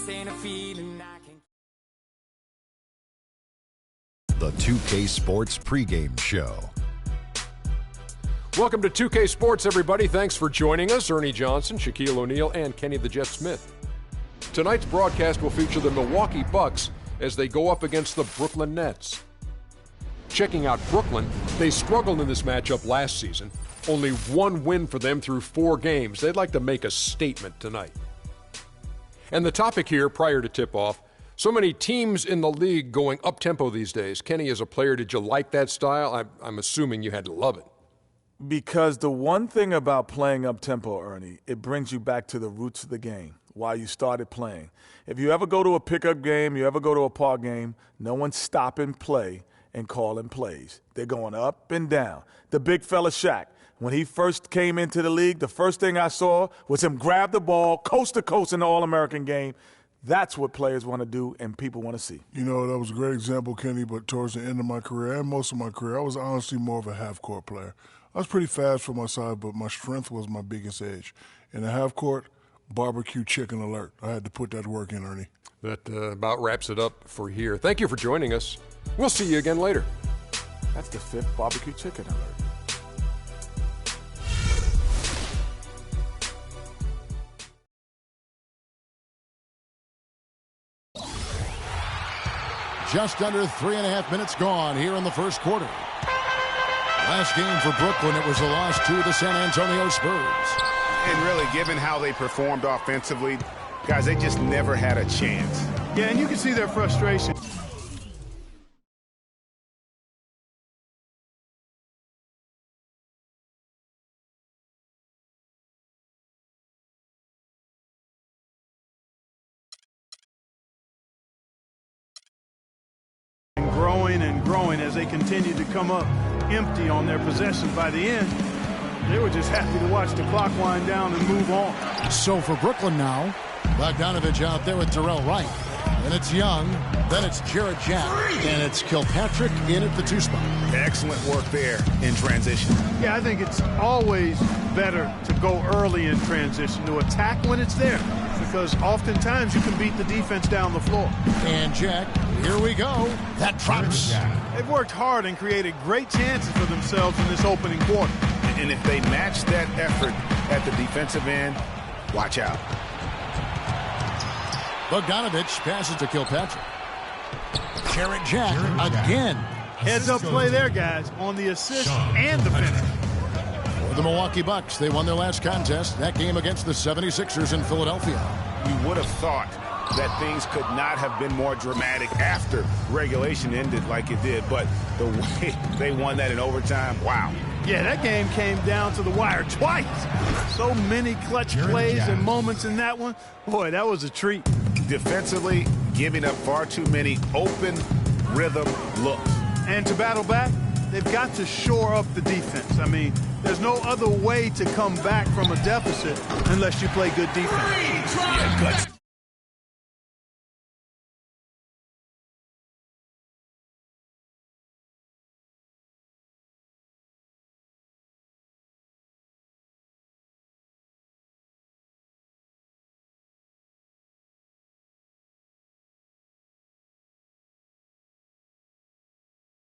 This ain't a feeling I can. The 2K Sports pregame show. Welcome to 2K Sports, everybody. Thanks for joining us. Ernie Johnson, Shaquille O'Neal, and Kenny the Jet Smith. Tonight's broadcast will feature the Milwaukee Bucks as they go up against the Brooklyn Nets. Checking out Brooklyn, they struggled in this matchup last season. Only one win for them through 4 games. They'd like to make a statement tonight. And the topic here, prior to tip-off, so many teams in the league going up-tempo these days. Kenny, as a player, did you like that style? I'm assuming you had to love it. Because the one thing about playing up-tempo, Ernie, it brings you back to the roots of the game, why you started playing. If you ever go to a pickup game, you ever go to a park game, no one's stopping play and calling plays. They're going up and down. The big fella Shaq, when he first came into the league, the first thing I saw was him grab the ball coast to coast in the All-American game. That's what players want to do and people want to see. You know, that was a great example, Kenny, but towards the end of my career and most of my career, I was honestly more of a half-court player. I was pretty fast for my size, but my strength was my biggest edge. In the half-court, barbecue chicken alert. I had to put that work in, Ernie. That about wraps it up for here. Thank you for joining us. We'll see you again later. That's the 5th barbecue chicken alert. Just under 3.5 minutes gone here in the first quarter. Last game for Brooklyn, it was a loss to the San Antonio Spurs. And really, given how they performed offensively, guys, they just never had a chance. Yeah, and you can see their frustration. And growing as they continue to come up empty on their possessions. By the end, they were just happy to watch the clock wind down and move on. So for Brooklyn now, Bogdanovich out there with Terrell Wright. And it's Young, then it's Jarrett Jack, and it's Kilpatrick in at the 2 spot. Excellent work there in transition. Yeah, I think it's always better to go early in transition, to attack when it's there, because oftentimes you can beat the defense down the floor. And Jack, here we go. That drops. They've worked hard and created great chances for themselves in this opening quarter. And if they match that effort at the defensive end, watch out. Bogdanovich passes to Kilpatrick. Jarrett Jack again. Heads-up play there, guys, on the assist and the finish. For the Milwaukee Bucks, they won their last contest, that game against the 76ers in Philadelphia. You would have thought that things could not have been more dramatic after regulation ended like it did, but the way they won that in overtime, wow. Yeah, that game came down to the wire twice. So many clutch plays and moments in that one. Boy, that was a treat. Defensively, giving up far too many open rhythm looks. And to battle back, they've got to shore up the defense. I mean, there's no other way to come back from a deficit unless you play good defense. Yeah, good.